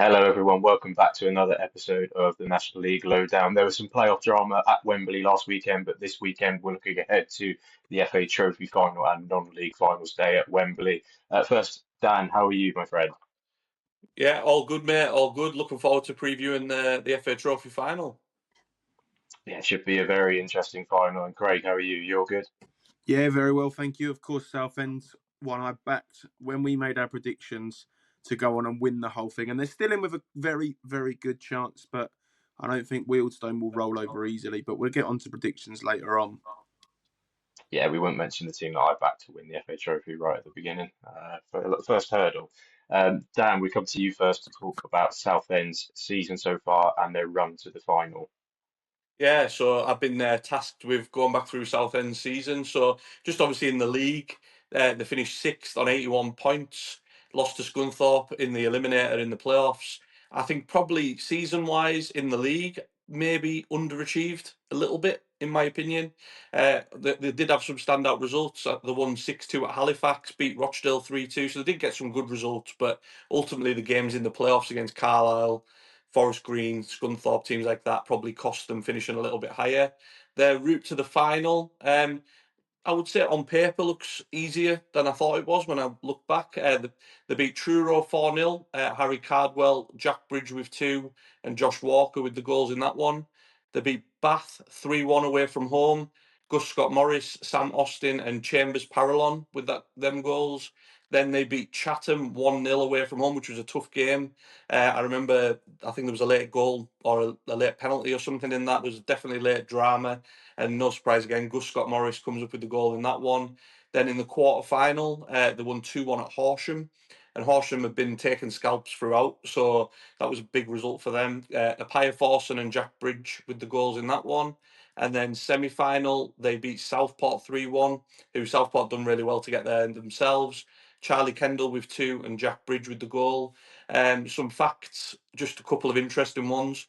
Hello, everyone. Welcome back to another episode of the National League Lowdown. There was some playoff drama at Wembley last weekend, but this weekend we're looking ahead to the FA Trophy final and non-league finals day at Wembley. First, Dan, how are you, my friend? Yeah, all good, mate. All good. Looking forward to previewing the FA Trophy final. Yeah, it should be a very interesting final. And Craig, how are you? You're good? Yeah, very well, thank you. Of course, Southend, one I backed when we made our predictions to go on and win the whole thing. And they're still in with a very, very good chance, but I don't think Wealdstone will roll over easily. But we'll get on to predictions later on. Yeah, we won't mention the team that I backed to win the FA Trophy right at the beginning for the first hurdle. Dan, we come to you first to talk about Southend's season so far and their run to the final. Yeah, so I've been tasked with going back through Southend season. So just obviously in the league, they finished sixth on 81 points, lost to Scunthorpe in the eliminator in the playoffs. I think probably season-wise in the league, maybe underachieved a little bit, in my opinion. They did have some standout results. They won 6-2 at Halifax, beat Rochdale 3-2, so they did get some good results. But ultimately, the games in the playoffs against Carlisle, Forest Green, Scunthorpe, teams like that probably cost them finishing a little bit higher. Their route to the final, I would say on paper looks easier than I thought it was when I look back. They beat Truro 4-0. Harry Cardwell, Jack Bridge with two, and Josh Walker with the goals in that one. They beat Bath 3-1 away from home. Gus Scott Morris, Sam Austin, and Chambers Parallon with them goals. Then they beat Chatham 1-0 away from home, which was a tough game. I remember, I think there was a late goal or a late penalty or something in that. There was definitely late drama. And no surprise again, Gus Scott Morris comes up with the goal in that one. Then in the quarter final, they won 2-1 at Horsham. And Horsham have been taking scalps throughout. So that was a big result for them. Apaya Forson and Jack Bridge with the goals in that one. And then semi-final, they beat Southport 3-1, who Southport done really well to get there themselves. Charlie Kendall with two and Jack Bridge with the goal. Some facts, just a couple of interesting ones.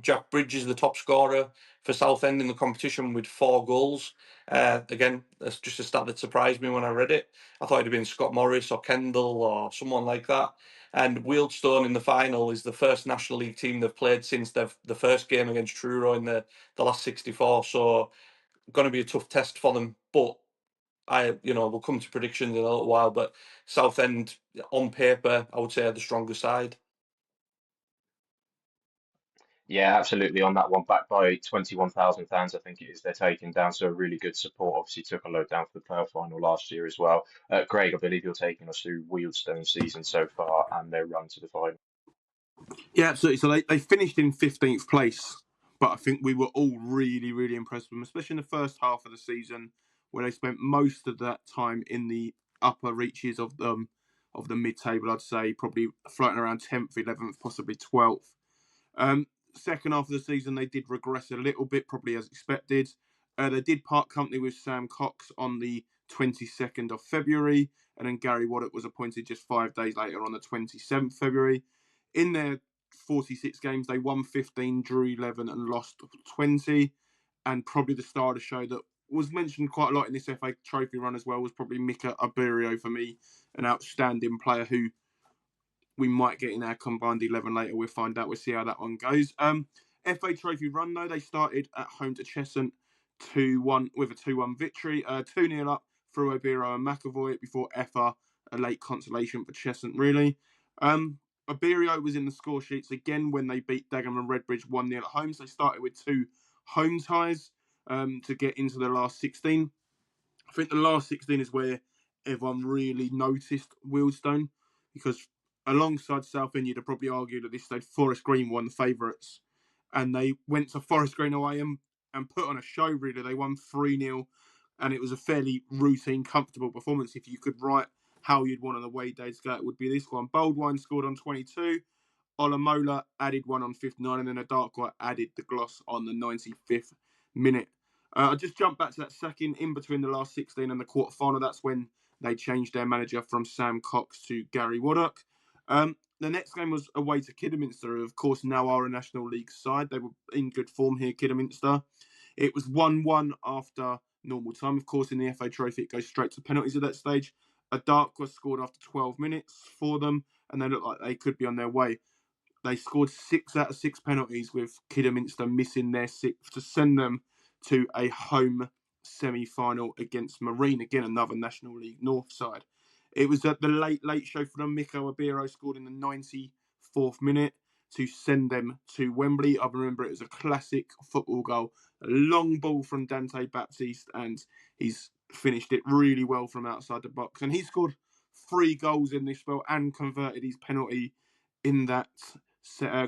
Jack Bridge is the top scorer for Southend in the competition with 4 goals. Again, that's just a stat that surprised me when I read it. I thought it'd have been Scott Morris or Kendall or someone like that. And Wealdstone in the final is the first National League team they've played since the first game against Truro in the last 64. So, going to be a tough test for them. But we'll come to predictions in a little while. But Southend, on paper, I would say are the stronger side. Yeah, absolutely on that one, backed by 21,000 fans, I think it is. They're taking down, so a really good support. Obviously, took a load down for the playoff final last year as well. Craig, I believe you're taking us through Wealdstone's season so far and their run to the final. Yeah, absolutely. So they finished in 15th place, but I think we were all really, really impressed with them, especially in the first half of the season, where they spent most of that time in the upper reaches of the mid-table. I'd say probably floating around 10th, 11th, possibly 12th. Second half of the season, they did regress a little bit, probably as expected. They did part company with Sam Cox on the 22nd of February, and then Gary Waddock was appointed just 5 days later on the 27th February. In their 46 games, they won 15, drew 11, and lost 20. And probably the star of the show that was mentioned quite a lot in this FA Trophy run as well was probably Mika Abirio for me, an outstanding player who we might get in our combined 11 later. We'll find out. We'll see how that one goes. FA Trophy run, though, they started at home to Cheshunt 2-1 with a 2-1 victory. 2-0 up through Obiro and McAvoy before Effa, a late consolation for Cheshunt, really. Obirio was in the score sheets again when they beat Dagenham and Redbridge 1-0 at home. So they started with 2 home ties to get into the last 16. I think the last 16 is where everyone really noticed Wealdstone, because alongside Southend, you'd have probably argued at this stage Forest Green won the favourites. And they went to Forest Green away and put on a show, really. They won 3-0, and it was a fairly routine, comfortable performance. If you could write how you'd want an away day to go, it would be this one. Boldwine scored on 22. Olamola added one on 59, and then Adarkwa added the gloss on the 95th minute. I just jumped back to that second in between the last 16 and the quarter final. That's when they changed their manager from Sam Cox to Gary Waddock. The next game was away to Kidderminster, who, of course, now are a National League side. They were in good form here, Kidderminster. It was 1-1 after normal time. Of course, in the FA Trophy, it goes straight to penalties at that stage. Adarkwa scored after 12 minutes for them, and they looked like they could be on their way. they scored 6 out of 6 penalties, with Kidderminster missing their 6th to send them to a home semi-final against Marine, again another National League North side. It was at the late show for them. Miko Abiro scored in the 94th minute to send them to Wembley. I remember it was a classic football goal, a long ball from Dante Baptiste, and he's finished it really well from outside the box. And he scored 3 goals in this spell and converted his penalty in that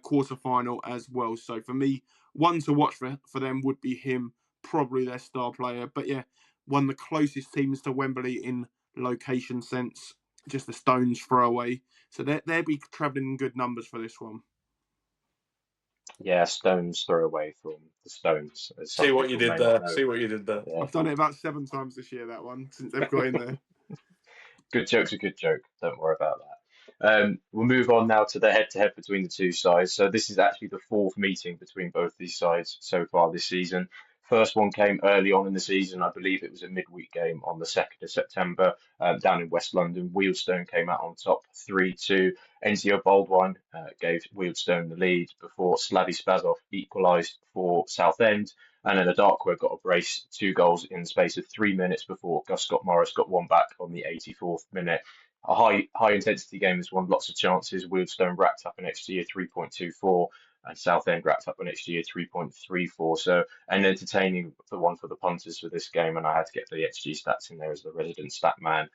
quarter-final as well. So for me, one to watch for them would be him, probably their star player. But yeah, one of the closest teams to Wembley in location sense, just a stone's throw away. So they'll be travelling in good numbers for this one. Yeah, stones throw away from the Stones, as See some what you people did may not there. know. See what you did there. Yeah. I've done it about 7 times this year, that one, since they've got in there. Good joke's a good joke. Don't worry about that. We'll move on now to the head-to-head between the two sides. So this is actually the 4th meeting between both these sides so far this season. First one came early on in the season. I believe it was a midweek game on the 2nd of September down in West London. Wealdstone came out on top 3-2. Enzio Baldwin gave Wealdstone the lead before Slavi Spazov equalised for Southend. And then the Darkwood got a brace, 2 goals in the space of 3 minutes before Gus Scott Morris got one back on the 84th minute. A high intensity game, this one, lots of chances. Wealdstone racked up an XG of 3.24 and Southend racked up an XG of 3.34. So an entertaining the one for the punters for this game, and I had to get the XG stats in there as the resident stat man.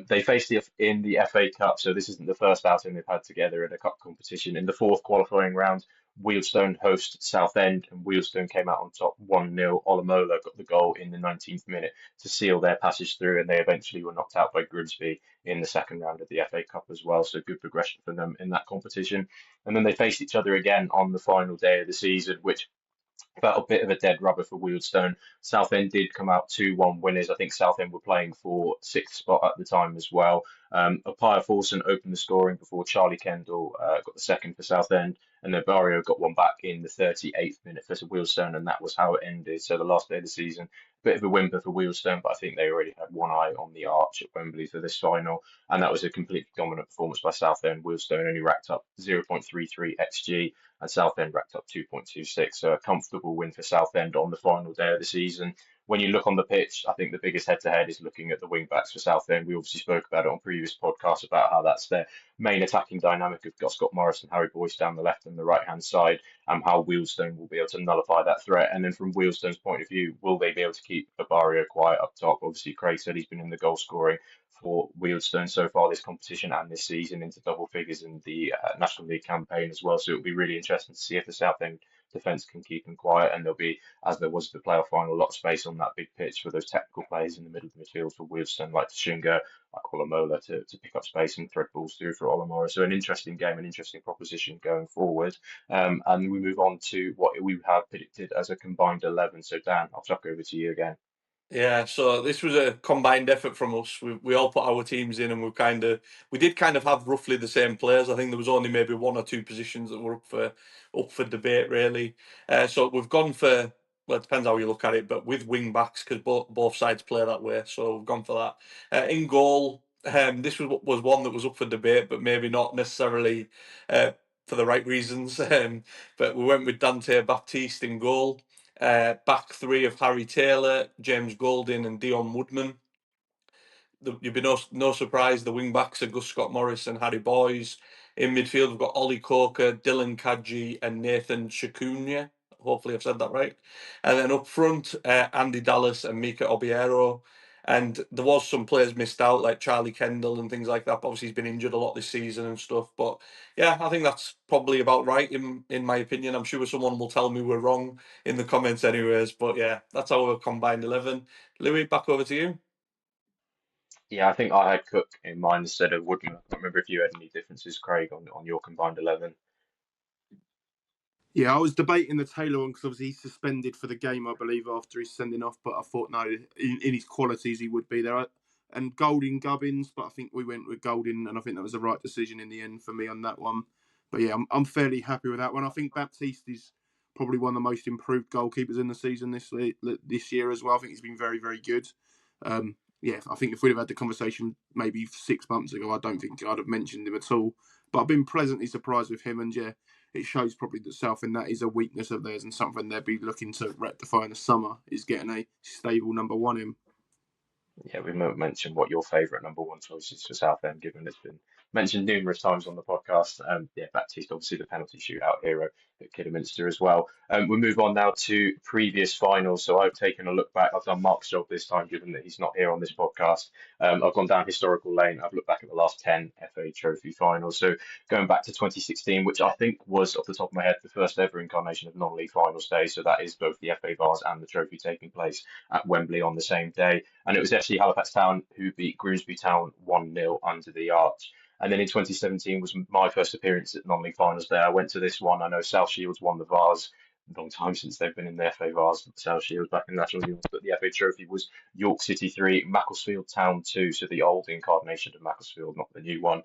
They faced in the FA Cup, so this isn't the first outing they've had together in a cup competition. In the 4th qualifying round, Wealdstone host Southend, and Wealdstone came out on top 1-0. Olamola got the goal in the 19th minute to seal their passage through, and they eventually were knocked out by Grimsby in the 2nd round of the FA Cup as well. So good progression for them in that competition. And then they faced each other again on the final day of the season, which felt a bit of a dead rubber for Wealdstone. Southend did come out 2-1 winners. I think Southend were playing for 6th spot at the time as well. Apaya Forson opened the scoring before Charlie Kendall got the second for Southend, and then Barrio got one back in the 38th minute for Wealdstone, and that was how it ended. So the last day of the season, bit of a whimper for Wealdstone, but I think they already had one eye on the arch at Wembley for this final, and that was a completely dominant performance by Southend. Wealdstone only racked up 0.33 XG, and Southend racked up 2.26, so a comfortable win for Southend on the final day of the season. When you look on the pitch, I think the biggest head-to-head is looking at the wing-backs for Southend. We obviously spoke about it on previous podcasts about how that's their main attacking dynamic of Scott Morris and Harry Boyce down the left and the right-hand side, and how Wealdstone will be able to nullify that threat. And then from Wealdstone's point of view, will they be able to keep Barrio quiet up top? Obviously, Craig said he's been in the goal scoring for Wealdstone so far this competition and this season, into double figures in the National League campaign as well. So it'll be really interesting to see if the Southend defence can keep him quiet, and there'll be, as there was the playoff final, a lot of space on that big pitch for those technical players in the middle of the midfield for Wealdstone, like Tshunga, like Olamola, to pick up space and thread balls through for Olamora. So an interesting game, an interesting proposition going forward. And we move on to what we have predicted as a combined 11. So Dan, I'll chuck over to you again. Yeah, so this was a combined effort from us. We all put our teams in, and we did kind of have roughly the same players. I think there was only maybe 1 or 2 positions that were up for debate really. So we've gone for, well, it depends how you look at it, but with wing backs, because both sides play that way. So we've gone for that. In goal, this was one that was up for debate, but maybe not necessarily for the right reasons. But we went with Dante Baptiste in goal. Back 3 of Harry Taylor, James Golding, and Dion Woodman. You'd be no surprise the wing backs are Gus Scott Morris and Harry Boyes. In midfield, we've got Ollie Corker, Dylan Kadji, and Nathan Shakunya. Hopefully, I've said that right. And then up front, Andy Dallas and Mika Obiero. And there was some players missed out, like Charlie Kendall and things like that. But obviously, he's been injured a lot this season and stuff. But yeah, I think that's probably about right in my opinion. I'm sure someone will tell me we're wrong in the comments, anyways. But yeah, that's our combined 11. Louis, back over to you. Yeah, I think I had Cook in mind instead of Woodman. I can't remember if you had any differences, Craig, on your combined 11. Yeah, I was debating the Taylor one because obviously he's suspended for the game, I believe, after his sending off. But I thought, no, in his qualities, he would be there. And Golding Gubbins, but I think we went with Golding, and I think that was the right decision in the end for me on that one. But yeah, I'm fairly happy with that one. I think Baptiste is probably one of the most improved goalkeepers in the season this year as well. I think he's been very, very good. Yeah, I think if we'd have had the conversation maybe 6 months ago, I don't think I'd have mentioned him at all. But I've been pleasantly surprised with him, and yeah, it shows probably that Southend, that is a weakness of theirs and something they'll be looking to rectify in the summer, is getting a stable number one in. Yeah, we might mention what your favourite number one choice is for Southend, given it's been mentioned numerous times on the podcast. Yeah, Baptiste, obviously the penalty shootout hero at Kidderminster as well. We'll move on now to previous finals. So I've taken a look back. I've done Mark's job this time, given that he's not here on this podcast. I've gone down historical lane. I've looked back at the last 10 FA Trophy finals. So going back to 2016, which I think was, off the top of my head, the first ever incarnation of non-league finals day. So that is both the FA Vars and the trophy taking place at Wembley on the same day. And it was FC Halifax Town who beat Grimsby Town 1-0 under the arch. And then in 2017 was my first appearance at non-league finals day. I went to this one. I know South Shields won the Vars. A long time since they've been in the FA Vars, South Shields back in the National League. But the FA Trophy was York City 3, Macclesfield Town 2. So the old incarnation of Macclesfield, not the new one.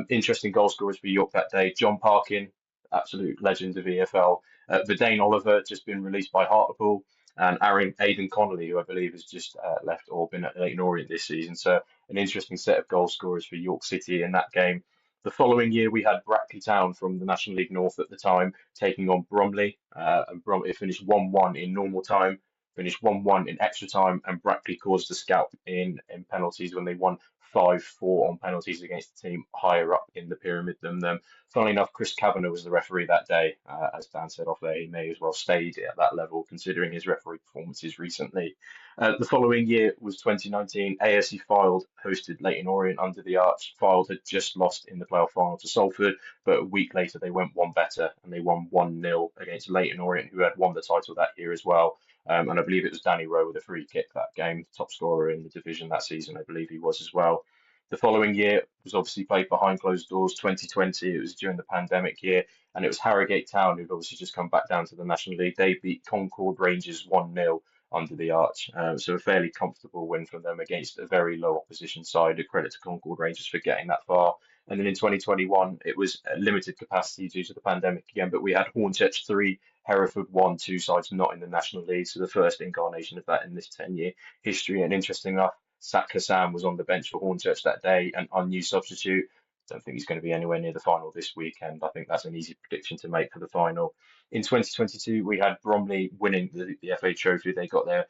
Interesting goal scorers for York that day. John Parkin, absolute legend of EFL. Verdane Oliver, just been released by Hartlepool, and Aidan Connolly, who I believe has just left or been at Leyton Orient this season. So an interesting set of goal scorers for York City in that game. The following year, we had Brackley Town from the National League North at the time taking on Bromley, and Bromley finished 1-1 in normal time, finished 1-1 in extra time, and Brackley caused a scalp in penalties when they won 5-4 on penalties against the team higher up in the pyramid than them. Funnily enough, Chris Kavanagh was the referee that day. As Dan said off there, he may as well stayed at that level considering his referee performances recently. The following year was 2019. ASC Fylde hosted Leyton Orient under the arch. Fylde had just lost in the playoff final to Salford, but a week later they went one better and they won 1-0 against Leyton Orient, who had won the title that year as well. And I believe it was Danny Rowe with a free kick that game, top scorer in the division that season. I believe he was as well. The following year was obviously played behind closed doors. 2020, it was during the pandemic year, and it was Harrogate Town who've obviously just come back down to the National League. They beat Concord Rangers 1-0 under the arch. So a fairly comfortable win from them against a very low opposition side. A credit to Concord Rangers for getting that far. And then in 2021, it was a limited capacity due to the pandemic again, but we had Hornchurch 3, Hereford 1, two sides not in the National League. So the first incarnation of that in this 10-year history. And interesting enough, Sak Hassan was on the bench for Hornchurch that day, an unused substitute. Don't think he's going to be anywhere near the final this weekend. I think that's an easy prediction to make for the final. In 2022, we had Bromley winning the FA Trophy. They got their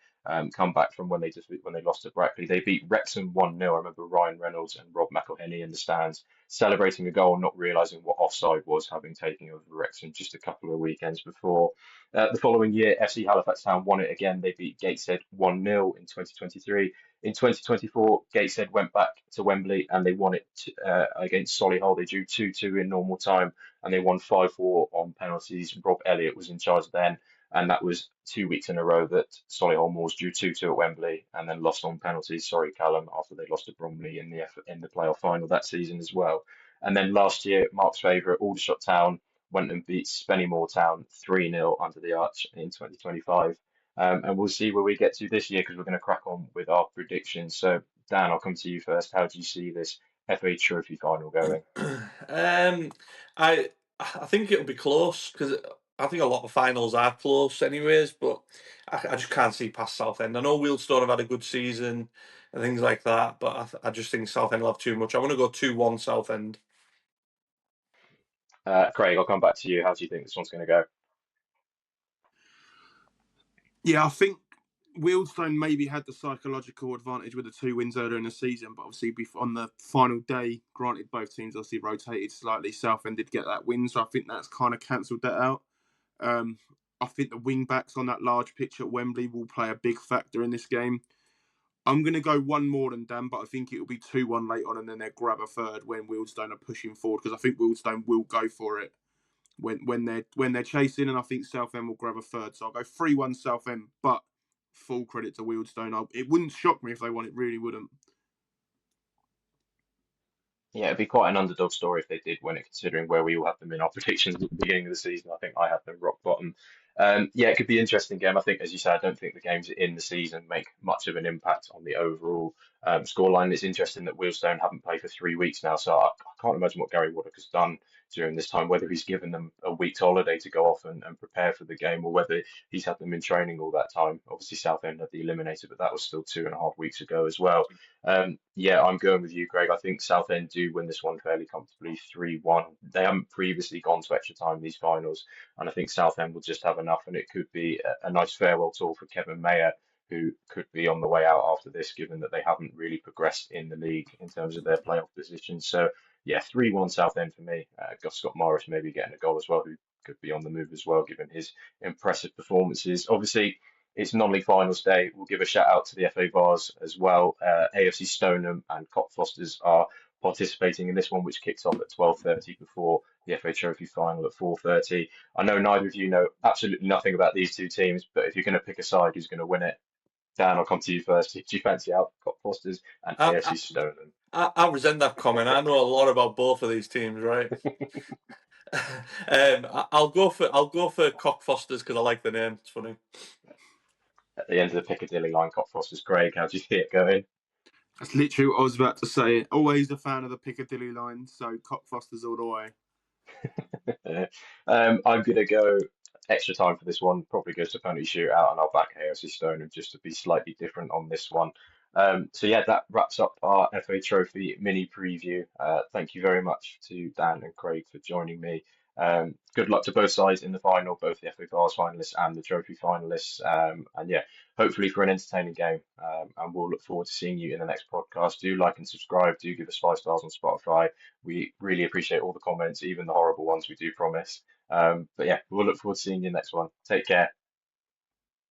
comeback from when they lost to Brackley. They beat Wrexham 1-0. I remember Ryan Reynolds and Rob McElhenney in the stands celebrating a goal, not realising what offside was, having taken over Wrexham just a couple of weekends before. The following year, FC Halifax Town won it again. They beat Gateshead 1-0 in 2023. In 2024, Gateshead went back to Wembley and they won it against Solihull. They drew 2-2 in normal time and they won 5-4 on penalties. Rob Elliott was in charge then, and that was 2 weeks in a row that Solihull Moors drew 2-2 at Wembley and then lost on penalties. Sorry, Callum, after they lost to Bromley in the playoff final that season as well. And then last year, Mark's favourite, Aldershot Town went and beat Spennymoor Town 3-0 under the arch in 2025. And we'll see where we get to this year because we're going to crack on with our predictions. So, Dan, I'll come to you first. How do you see this FA Trophy final going? I I think it'll be close because I think a lot of finals are close, anyways. But I just can't see past Southend. I know Wealdstone have had a good season and things like that, but I just think Southend will have too much. I want to go 2-1 Southend. Craig, I'll come back to you. How do you think this one's going to go? Yeah, I think Wealdstone maybe had the psychological advantage with the 2 wins earlier in the season, but obviously on the final day, granted both teams obviously rotated slightly, Southend did get that win, so I think that's kind of cancelled that out. I think the wing backs on that large pitch at Wembley will play a big factor in this game. I'm going to go one more than Dan, but I think it will be 2-1 late on and then they'll grab a third when Wealdstone are pushing forward, because I think Wealdstone will go for it when they're chasing, and I think Southend will grab a third. So I'll go 3-1 Southend, but full credit to Wealdstone. It wouldn't shock me if they won. It really wouldn't. Yeah, it'd be quite an underdog story if they did win it, considering where we all had them in our predictions at the beginning of the season. I think I had them rock bottom. Yeah, it could be an interesting game. I think, as you said, I don't think the games in the season make much of an impact on the overall scoreline. It's interesting that Wealdstone haven't played for 3 weeks now, so I can't imagine what Gary Woodcock has done during this time, whether he's given them a week's holiday to go off and prepare for the game, or whether he's had them in training all that time. Obviously, Southend had the eliminator, but that was still 2.5 weeks ago as well. Yeah, I'm going with you, Greg. I think Southend do win this one fairly comfortably, 3-1. They haven't previously gone to extra time in these finals, and I think Southend will just have enough, and it could be a nice farewell tour for Kevin Mayer, who could be on the way out after this, given that they haven't really progressed in the league in terms of their playoff position. So, yeah, 3-1 Southend for me. Got Scott Morris maybe getting a goal as well, who could be on the move as well, given his impressive performances. Obviously, it's non-league finals day. We'll give a shout out to the FA Vars as well. AFC Stoneham and Cockfosters are participating in this one, which kicks off at 12:30 before the FA Trophy final at 4:30. I know neither of you know absolutely nothing about these two teams, but if you're going to pick a side, who's going to win it? Dan, I'll come to you first. Do you fancy out Cockfosters and I, AFC Stoneham? I resent that comment. I know a lot about both of these teams, right? I'll go for Cockfosters because I like the name. It's funny. At the end of the Piccadilly line, Cockfosters. Craig, how do you see it going? That's literally what I was about to say. Always a fan of the Piccadilly line, so Cockfosters all the way. I'm going to go extra time for this one. Probably goes to penalty shootout, and I'll back AFC Stoneham just to be slightly different on this one. So yeah, that wraps up our FA Trophy mini preview. Thank you very much to Dan and Craig for joining me. Good luck to both sides in the final, both the FA Vars finalists and the trophy finalists. And yeah, hopefully for an entertaining game. And we'll look forward to seeing you in the next podcast. Do like and subscribe. Do give us 5 stars on Spotify. We really appreciate all the comments, even the horrible ones, we do promise. But yeah, we'll look forward to seeing you next one. Take care.